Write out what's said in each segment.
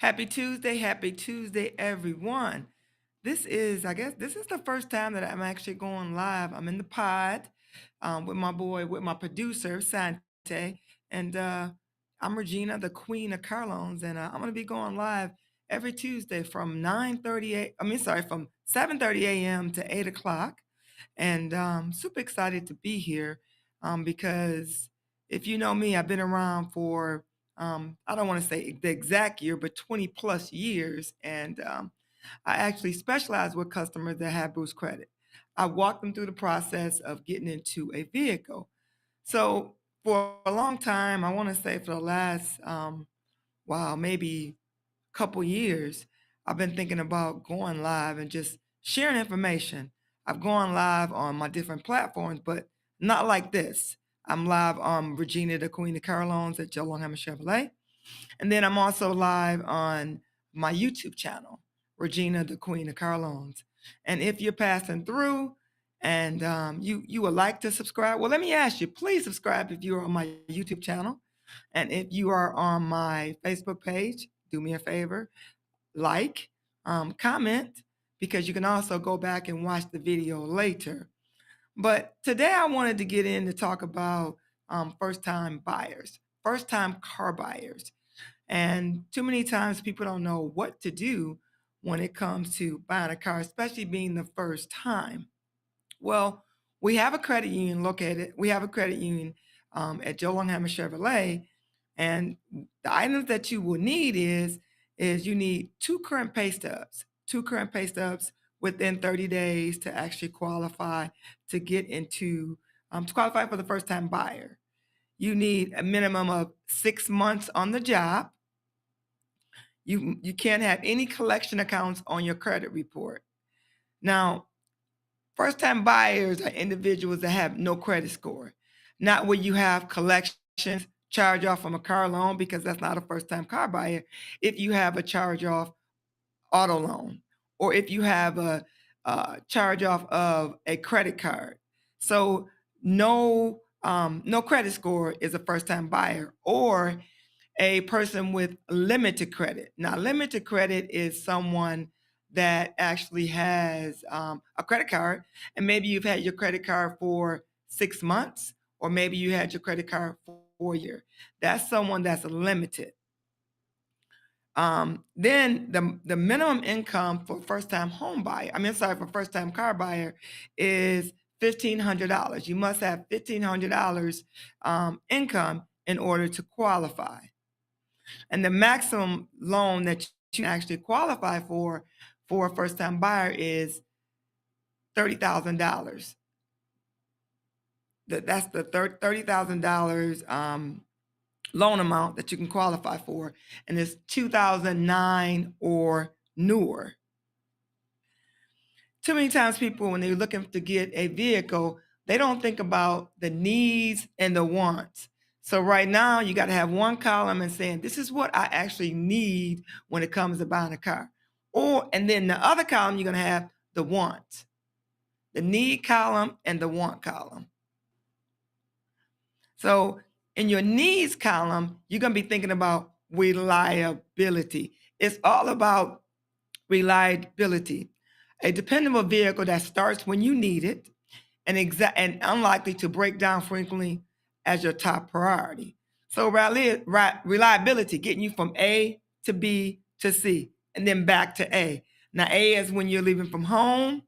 Happy Tuesday, everyone. I guess, this is the first time that I'm actually going live. I'm in the pod with my boy, with my producer, Sante, and I'm Regina, the Queen of Carlones, and I'm gonna be going live every Tuesday from 9:30 I mean, sorry, from 7:30 a.m. to 8 o'clock, and super excited to be here because if you know me, I've been around for I don't want to say the exact year, but 20 plus years. And I actually specialize with customers that have boost credit. I walk them through the process of getting into a vehicle. So for a long time, I want to say for the last, wow, maybe couple years, I've been thinking about going live and just sharing information. I've gone live on my different platforms, but not like this. I'm live on Regina, the Queen of Carlones at Joe Longhammer Chevrolet. And then I'm also live on my YouTube channel, Regina, the Queen of Carlones. And if you're passing through and you would like to subscribe, well, let me ask you, please subscribe if you're on my YouTube channel. And if you are on my Facebook page, do me a favor, like, comment, because you can also go back and watch the video later. But today I wanted to get in to talk about first time buyers, first time car buyers. And too many times people don't know what to do when it comes to buying a car, especially being the first time. Well, we have a credit union located. We have a credit union at Joe Longhammer Chevrolet, and the items that you will need is you need two current pay stubs within 30 days to actually qualify to get into to qualify for the first time buyer. You need a minimum of 6 months on the job. You can't have any collection accounts on your credit report. Now, first time buyers are individuals that have no credit score, not where you have collections, charge off from a car loan, because that's not a first time car buyer. If you have a charge off auto loan, or if you have a charge off of a credit card. So no credit score is a first time buyer, or a person with limited credit. Now, limited credit is someone that actually has a credit card, and maybe you've had your credit card for 6 months, or maybe you had your credit card for 4 years. That's someone that's limited. Then the minimum income for first time home buyer, for first time car buyer is $1,500. You must have $1,500 income in order to qualify. And the maximum loan that you can actually qualify for a first time buyer is $30,000. That's the $30,000 loan amount that you can qualify for, and it's 2009 or newer. Too many times people, when they're looking to get a vehicle, they don't think about the needs and the wants. So right now, you got to have one column and saying, this is what I actually need when it comes to buying a car. And then the other column, you're going to have the wants, the need column and the want column. So in your needs column, you're going to be thinking about reliability. It's all about reliability. A dependable vehicle that starts when you need it and unlikely to break down frequently as your top priority. So reliability, getting you from A to B to C and then back to A. Now, A is when you're leaving from home.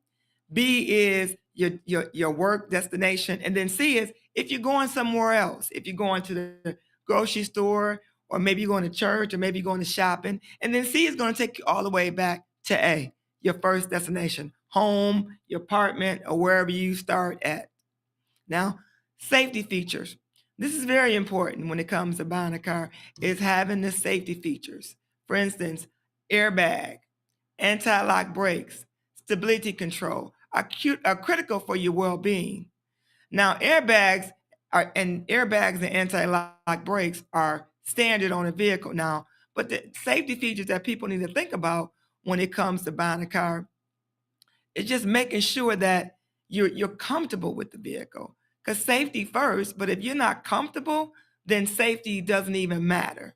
B is your work destination. And then C is if you're going somewhere else, if you're going to the grocery store, or maybe you're going to church, or maybe you're going to shopping. And then C is going to take you all the way back to A, your first destination, home, your apartment, or wherever you start at. Now, safety features. This is very important when it comes to buying a car, is having the safety features. For instance, airbag, anti-lock brakes, stability control are critical for your well-being. Now, airbags and anti-lock brakes are standard on a vehicle now, but the safety features that people need to think about when it comes to buying a car is just making sure that you're comfortable with the vehicle. Because safety first, but if you're not comfortable, then safety doesn't even matter.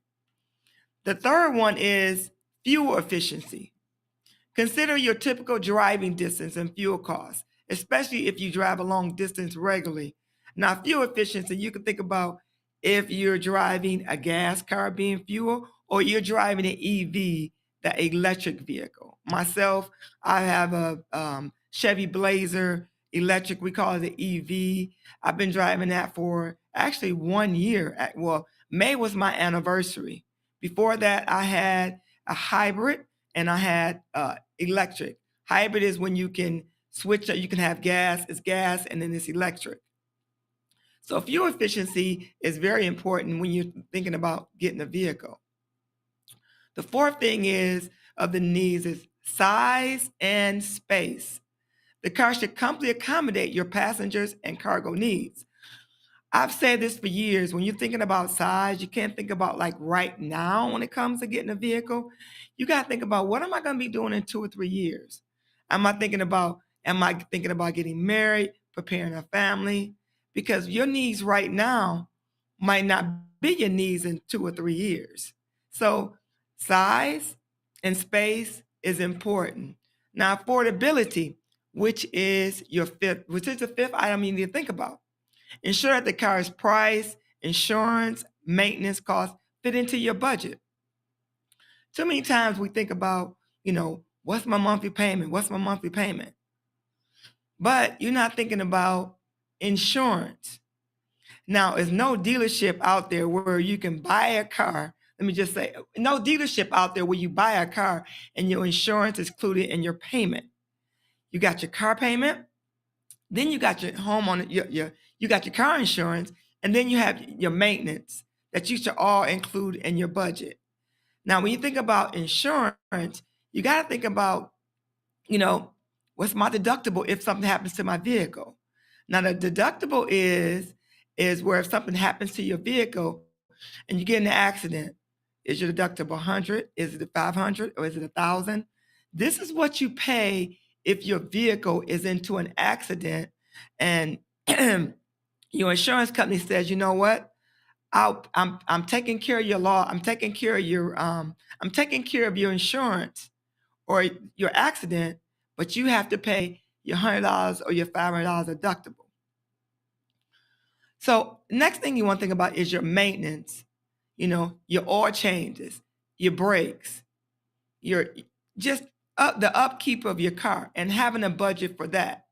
The third one is Fuel efficiency. Consider your typical driving distance and fuel costs, especially if you drive a long distance regularly. Now, fuel efficiency, you can think about if you're driving a gas car being fuel or you're driving an EV, the electric vehicle. Myself, I have a Chevy Blazer electric, we call it the EV. I've been driving that for actually 1 year. Well, May was my anniversary. Before that, I had a hybrid and I had electric. Hybrid is when you can switch, you can have gas, it's gas, and then it's electric. So fuel efficiency is very important when you're thinking about getting a vehicle. The fourth thing is of the needs is size and space. The car should comfortably accommodate your passengers and cargo needs. I've said this for years. When you're thinking about size, you can't think about like right now when it comes to getting a vehicle. You got to think about what am I going to be doing in 2 or 3 years? Am I thinking about getting married, preparing a family? Because your needs right now might not be your needs in 2 or 3 years. So size and space is important. Now, affordability, which is the fifth item you need to think about. Ensure that the car's price, insurance, maintenance costs fit into your budget. Too many times we think about, what's my monthly payment? What's my monthly payment? But you're not thinking about insurance. Now, there's no dealership out there where you can buy a car. Let me just say, no dealership out there where you buy a car and your insurance is included in your payment. You got your car payment, then you got your you got your car insurance, and then you have your maintenance that you should all include in your budget. Now, when you think about insurance, you got to think about, you know, what's my deductible if something happens to my vehicle. Now, the deductible is where if something happens to your vehicle and you get in an accident, is your deductible 100? Is it 500 or is it 1,000? This is what you pay if your vehicle is into an accident and your insurance company says, you know what? I'm taking care of your law. I'm taking care of your insurance or your accident, but you have to pay your $100 or your $500 deductible. So next thing you want to think about is your maintenance. Your oil changes, your brakes, your just the upkeep of your car and having a budget for that.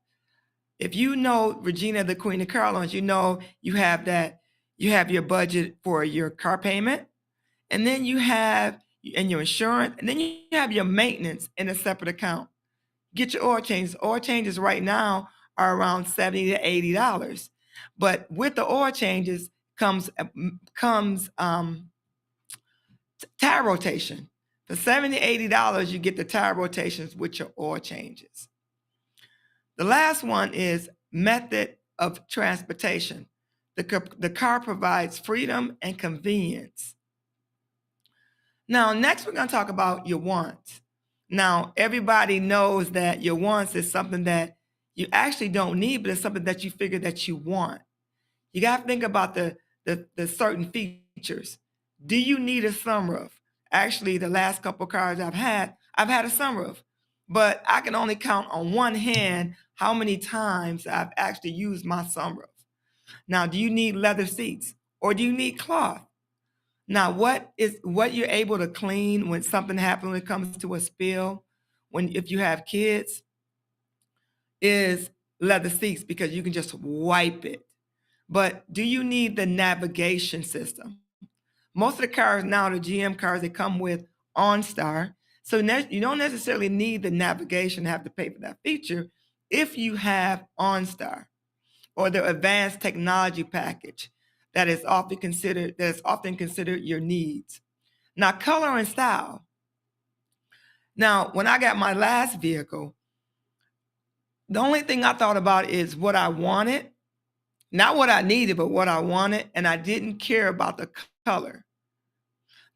If you know Regina, the Queen of Car Loans, you have your budget for your car payment, and then you have and your insurance, and then you have your maintenance in a separate account. Get your oil changes. Oil changes right now are around $70 to $80, but with the oil changes comes tire rotation. For $70 to $80, you get the tire rotations with your oil changes. The last one is method of transportation. The car provides freedom and convenience. Now, next we're going to talk about your wants. Now, everybody knows that your wants is something that you actually don't need, but it's something that you figure that you want. You got to think about the certain features. Do you need a sunroof? Actually, the last couple cars I've had a sunroof, but I can only count on one hand how many times I've actually used my sunroof. Now, do you need leather seats or do you need cloth? Now, what you're able to clean when something happens when it comes to a spill, if you have kids, is leather seats because you can just wipe it. But do you need the navigation system? Most of the cars now, the GM cars, they come with OnStar. So you don't necessarily need the navigation to have to pay for that feature if you have OnStar or the advanced technology package that is often considered your needs. Now, color and style. Now, when I got my last vehicle, the only thing I thought about is what I wanted, not what I needed, but what I wanted, and I didn't care about the color.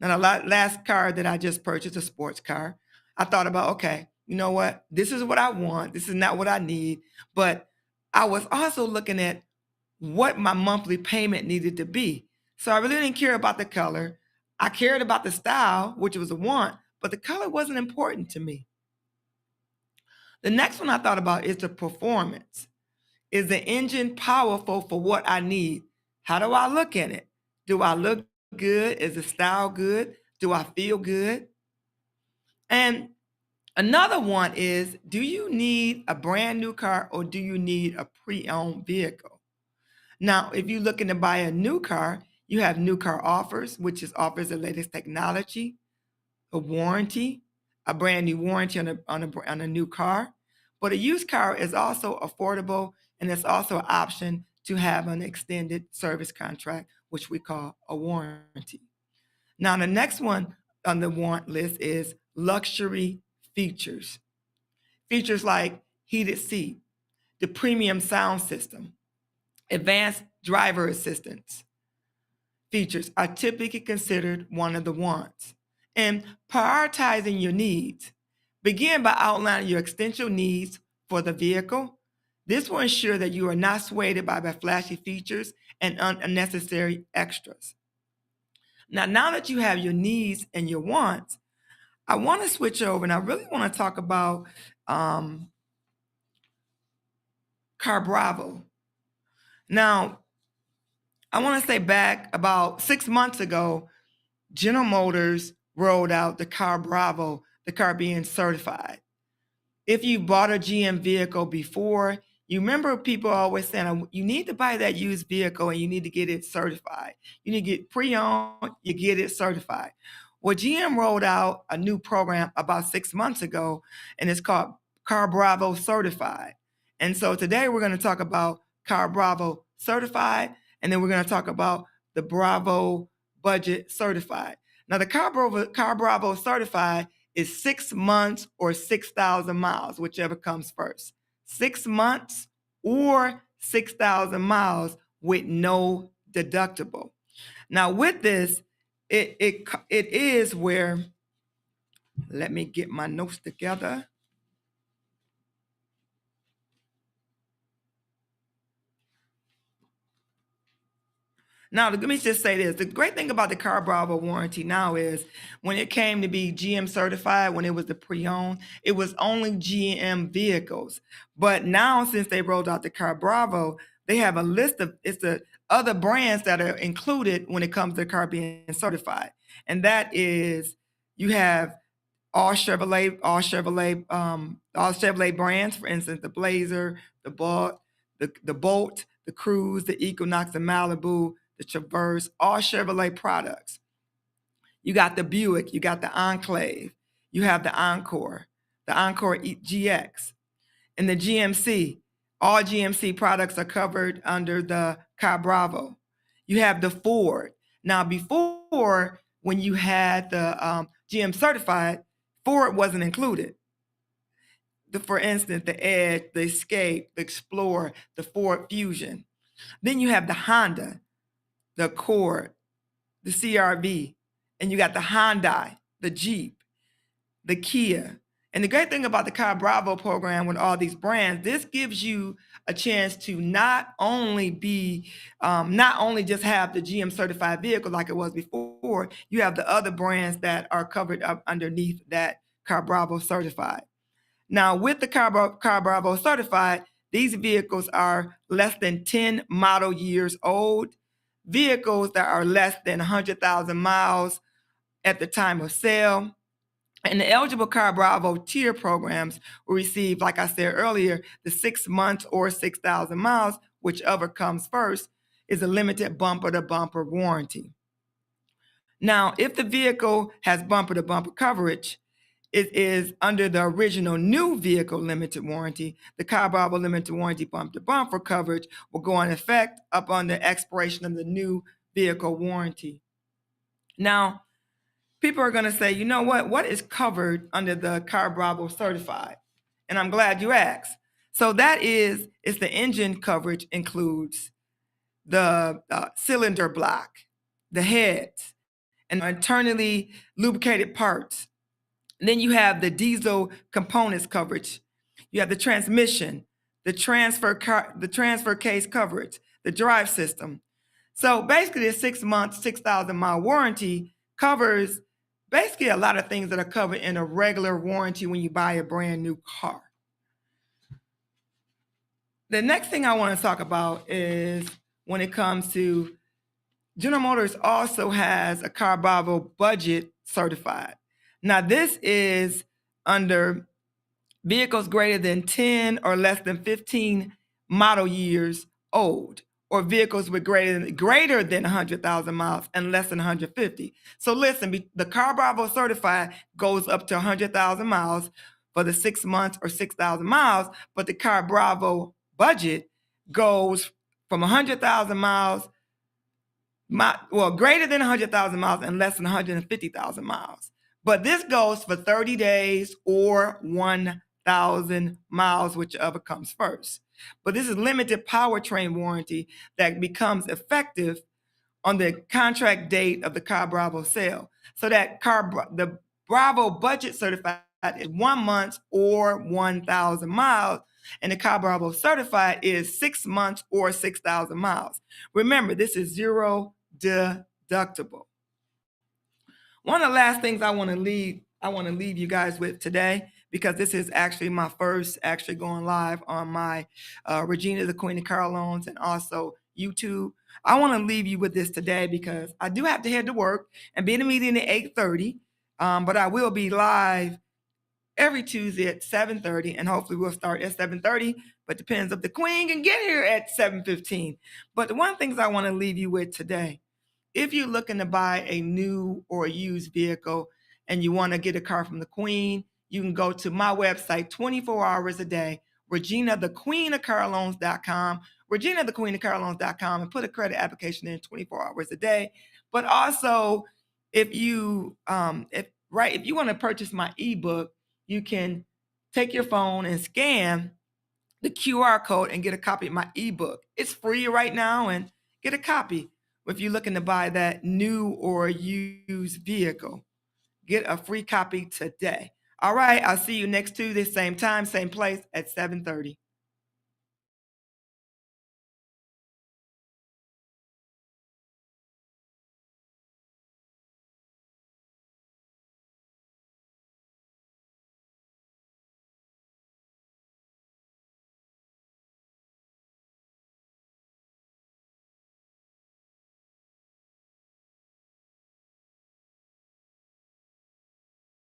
Now, the last car that I just purchased, a sports car, I thought about, okay, you know what? This is what I want. This is not what I need. But I was also looking at what my monthly payment needed to be. So I really didn't care about the color. I cared about the style, which was a want, but the color wasn't important to me. The next one I thought about is the performance. Is the engine powerful for what I need? How do I look at it? Do I look good? Is the style good? Do I feel good? And another one is, do you need a brand new car or do you need a pre-owned vehicle? Now, if you're looking to buy a new car, you have new car offers, which is offers the latest technology, a warranty, a brand new warranty on a new car. But a used car is also affordable, and it's also an option to have an extended service contract, which we call a warranty. Now, the next one on the want list is luxury features. Features like heated seat, the premium sound system, advanced driver assistance features are typically considered one of the wants. And prioritizing your needs. Begin by outlining your essential needs for the vehicle. This will ensure that you are not swayed by flashy features and unnecessary extras. Now that you have your needs and your wants, I want to switch over and I really want to talk about um, Car Bravo. Now, I want to say back about 6 months ago, General Motors rolled out the Car Bravo, the car being certified. If you bought a GM vehicle before, you remember people always saying, you need to buy that used vehicle and you need to get it certified. You need to get pre-owned, you get it certified. Well, GM rolled out a new program about 6 months ago, and it's called Car Bravo Certified. And so today we're going to talk about Car Bravo Certified, and then we're going to talk about the Bravo Budget Certified. Now, the Car Bravo Certified is 6 months or 6,000 miles, whichever comes first. 6 months or 6,000 miles with no deductible. Now, with this, it is where, let me get my notes together. Now, let me just say this. The great thing about the Car Bravo warranty now is when it came to be GM certified, when it was the pre-owned, it was only GM vehicles. But now, since they rolled out the Car Bravo, they have a list of it's the other brands that are included when it comes to the car being certified. And that is you have all Chevrolet brands, for instance, the Blazer, the Bolt, the Cruze, the Equinox, the Malibu, the Traverse, all Chevrolet products. You got the Buick, you got the Enclave, you have the Encore GX, and the GMC. All GMC products are covered under the Car Bravo. You have the Ford. Now, before, when you had the GM certified, Ford wasn't included. For instance, the Edge, the Escape, the Explorer, the Ford Fusion. Then you have the Honda, the Accord, the CRV, and you got the Hyundai, the Jeep, the Kia. And the great thing about the Car Bravo program with all these brands, this gives you a chance to not only just have the GM certified vehicle like it was before, you have the other brands that are covered up underneath that Car Bravo certified. Now, with the Car Bravo certified, these vehicles are less than 10 model years old, vehicles that are less than 100,000 miles at the time of sale. And the eligible Car Bravo tier programs will receive, like I said earlier, the 6 months or 6,000 miles, whichever comes first, is a limited bumper to bumper warranty. Now, if the vehicle has bumper to bumper coverage, it is under the original new vehicle limited warranty. The Car Bravo limited warranty bumper to bumper coverage will go in effect upon the expiration of the new vehicle warranty. Now, people are going to say, you know what is covered under the Car Bravo certified? And I'm glad you asked. So it's the engine coverage includes the cylinder block, the heads, and internally lubricated parts. And then you have the diesel components coverage. You have the transmission, the transfer case coverage, the drive system. So basically, the 6 months, 6,000 mile warranty covers basically a lot of things that are covered in a regular warranty when you buy a brand new car. The next thing I want to talk about is when it comes to General Motors also has a Car Bravo budget certified. Now, this is under vehicles greater than 10 or less than 15 model years old, or vehicles with greater than 100,000 miles and less than 150. So listen, the Car Bravo certified goes up to 100,000 miles for the 6 months or 6,000 miles, but the Car Bravo budget goes from 100,000 miles, greater than 100,000 miles and less than 150,000 miles. But this goes for 30 days or 1,000 miles, whichever comes first. But this is limited powertrain warranty that becomes effective on the contract date of the Car Bravo sale. So that the Bravo budget certified is 1 month or 1,000 miles, and the Car Bravo certified is 6 months or 6,000 miles. Remember, this is zero deductible. One of the last things I want to leave you guys with today, because this is actually my first actually going live on my Regina, the Queen of Car Loans, and also YouTube. I want to leave you with this today because I do have to head to work and be in a meeting at 8:30, but I will be live every Tuesday at 7:30, and hopefully we'll start at 7:30, but depends if the Queen can get here at 7:15. But the one things I want to leave you with today, if you're looking to buy a new or a used vehicle and you want to get a car from the Queen, you can go to my website 24 hours a day, reginathequeenofcarloans.com, reginathequeenofcarloans.com, and put a credit application in 24 hours a day. But also, if you want to purchase my ebook, you can take your phone and scan the QR code and get a copy of my ebook. It's free right now, and get a copy. If you're looking to buy that new or used vehicle, get a free copy today. All right, I'll see you next Tuesday, same time, same place at 7:30.